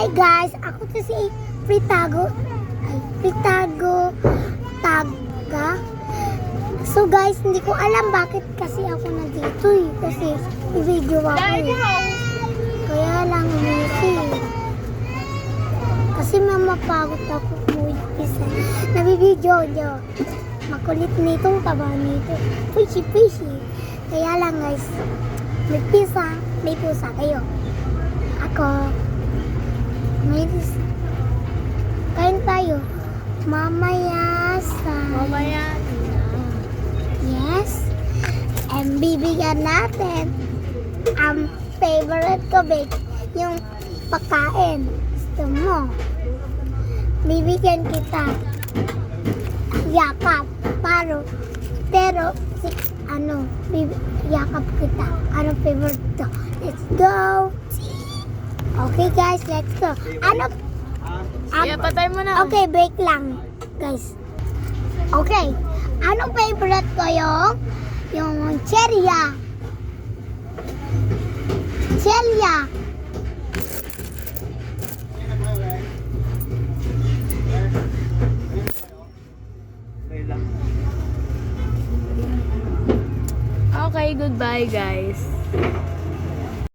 Hi guys, ako to si Fritago. Fritago Taga. So guys, hindi ko alam bakit kasi ako nandito eh. Kasi i-video ako eh. Kaya lang umisip. Kasi mamapagod ako kuya. Kasi nabibideo nyo. Makulit nitong taba nito. Fishy. Kaya lang guys, may pusa kayo. Ako, kain tayo. Mamaya. Yes. And bibigyan natin ang favorite ko, babe. Yung pagkain. Gusto mo? Bibigyan kita. Yakap. Pero yakap kita. Ano favorite ko? Let's go. Okay guys, let's go. Patay mo na. Okay, break lang, guys. Okay. Anong favorite ko yung cherya? Okay, goodbye guys.